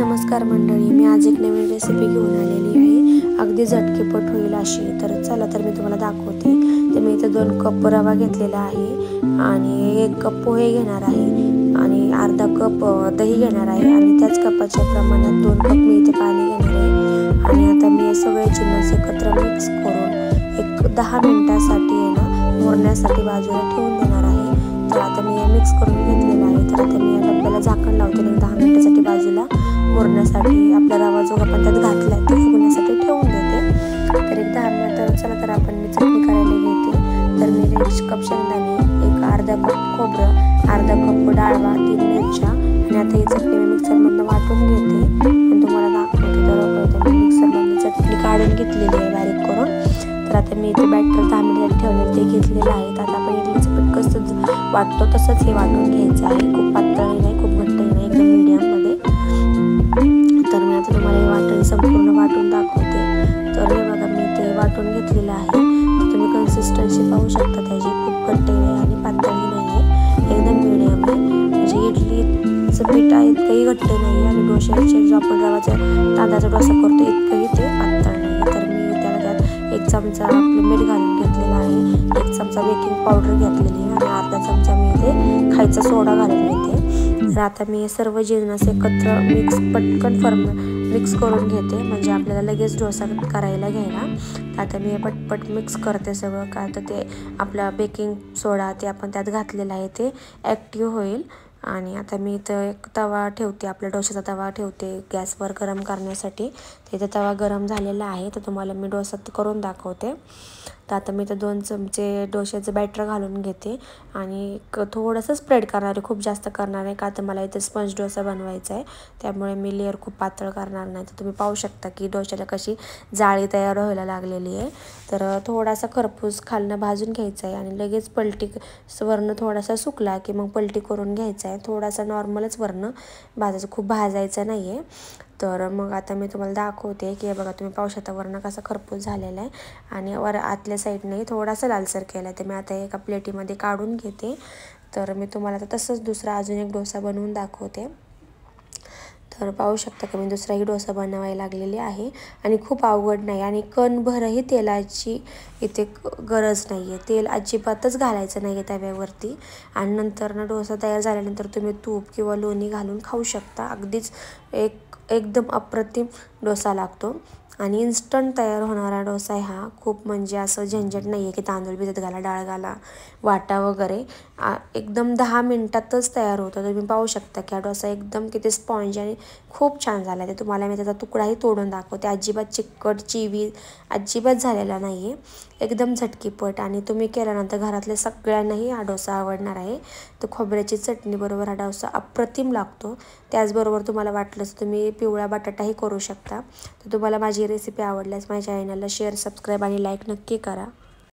नमस्कार मंडळी, मी आज एक नवीन रेसिपी घेऊन आलेली आहे. अगदी झटकेपट होईल अशी. तर चला तर मी तुम्हाला दाखवते. तर मी इथे 2 कप रवा घेतलेला आहे आणि 1 कप पोहे घेणार आहे आणि अर्धा कप दही घेणार आहे आणि त्याच कपाच्या प्रमाणात 2 कप मी इथे पाणी घेणार आहे. आणि आता मी हे सगळे जिन्नस एकत्र मिक्स करून एक 10 मिनिटासाठी मुरण्यासाठी बाजूला ठेवून देणार आहे. तर आता मी हे मिक्स करून घेतलेलं आहे. तर आता मी या डब्याला झाकण लावते आणि 10 मिनिटासाठी बाजूला मुरण्यासाठी आपला रवा जो आपण त्यात घातला ते फुगण्यासाठी ठेवून देते. तर एक 10 मिनिट चला तर आपण मी चटणी करायला घेते. तर मी 1 कप शेंगदाणे, एक अर्धा कप खोबरं, अर्धा कप डाळवा, 3 मिरच्या आणि आता ही चटणी मी मिक्सरमधून वाटून घेते आणि तुम्हाला दाखवते. तर मी मिक्सरमधून चटणी काढून घेतलेली आहे बारीक करून. तर आता मी इथे बॅटर 10 मिनिटात ठेवलेलं ते घेतलेलं आहे. आता आपण इडलीचं पीठ कसं वाटतो तसंच हे वाटून घ्यायचं आहे. खूप पातळही नाही, खूप घट्टही नाही, एकदम मीडियममध्ये. तर मी आता तुम्हाला हे वाटण संपूर्ण वाटून दाखवते. तर हे बघा मी ते वाटून घेतलेलं आहे. तर तुम्ही कन्सिस्टन्सी पाहू शकता त्याची. खूप घट्टही नाही आणि पातळही नाही आहे, एकदम मीडियम आहे. म्हणजे इडलीचं पीठ आहे इतकंही घट्ट नाही आहे आणि डोश्याचे जो आपण रवाचा तांदळाचा डोसा करतो इतकंही ते पातळ नाही आहे. तर मी त्याला त्यात 1 चमचा आपलं मीठ घालून घेतलेला आहे, 1 चमचा बेकिंग पावडर घेतलेली आहे आणि अर्धा चमचा मी इथे खायचा सोडा घालून घेते. तर आता मी हे सर्व जिन्नस एकत्र पटकन मिक्स करून घेते, म्हणजे आपल्याला लगेच डोसा करायला घ्यायला. आता मी हे पटपट मिक्स करते सगळं. का तर ते आपला बेकिंग सोडा ते आपण त्यात घातलेला आहे ते ॲक्टिव्ह होईल. आणि आता मी इथं एक तवा ठेवते, आपल्या डोशाचा तवा ठेवते गॅसवर गरम करण्यासाठी. तिथे तवा गरम झालेला आहे. तर तुम्हाला मी डोसा करून दाखवते. तर आता मी इथं 2 चमचे डोश्याचं बॅटर घालून घेते आणि थोडंसं स्प्रेड करणार आहे, खूप जास्त करणार आहे. का तर मला इथे स्पंज डोसा बनवायचा आहे, त्यामुळे मी लेअर खूप पातळ करणार नाही. तर तुम्ही पाहू शकता की डोश्याला कशी जाळी तयार व्हायला लागलेली आहे. तर थोडासा खरपूस खालनं भाजून घ्यायचा आहे आणि लगेच पलटी वरनं थोडासा सुकला की मग पलटी करून घ्यायचा आहे. थोडासा नॉर्मलच वरनं भाजायचं, खूप भाजायचं नाही आहे. तर मग आता मी तुम्हाला दाखवते की हे बघा तुम्ही पाहू शकता वरनं कसा खरपूस झालेला आहे आणि आतल्या साईडने थोडासा लालसर केला आहे. तर मी आता एका प्लेटीमध्ये काढून घेते. तर मी तुम्हाला आता तसंच दुसरा अजून एक डोसा बनवून दाखवते. तर पाहू शकता की मी दुसराही डोसा बनवायला लागलेली आहे आणि खूप अवघड नाही आणि कणभरही तेलाची इथे गरज नाही आहे. तेल अजिबातच घालायचं नाही आहे तव्यावरती. आणि नंतर डोसा तयार झाल्यानंतर तुम्ही तूप किंवा लोणी घालून खाऊ शकता. अगदीच एकदम अप्रतिम डोसा लागतो आणि इन्स्टंट तयार होणारा डोसा आहे हा. खूप म्हणजे असं झंझट नाही आहे की तांदूळ भिजत घाला, डाळ घाला, वाटा वगैरे. एकदम 10 मिनिटातच तयार होतं. तुम्ही पाहू शकता की हा डोसा एकदम किती स्पॉन्ज आणि खूप छान झाला. ते तुम्हाला मी त्याचा तुकडाही तोडून दाखवते. अजिबात चिकट चिवी अजिबात झालेला नाही आहे, एकदम झटकीपट. आणि तुम्ही केल्यानंतर घरातल्या सगळ्यांनाही हा डोसा आवडणार आहे. तर खोबऱ्याची चटणी बरोबर हा डोसा अप्रतिम लागतो. त्याचबरोबर तुम्हाला वाटलंच तुम्ही पिवळा बटाटाही करू शकता. तर तुम्हाला माझी रेसिपी आवडल्यास माझ्या चॅनलला शेअर, सबस्क्राईब आणि लाईक नक्की करा.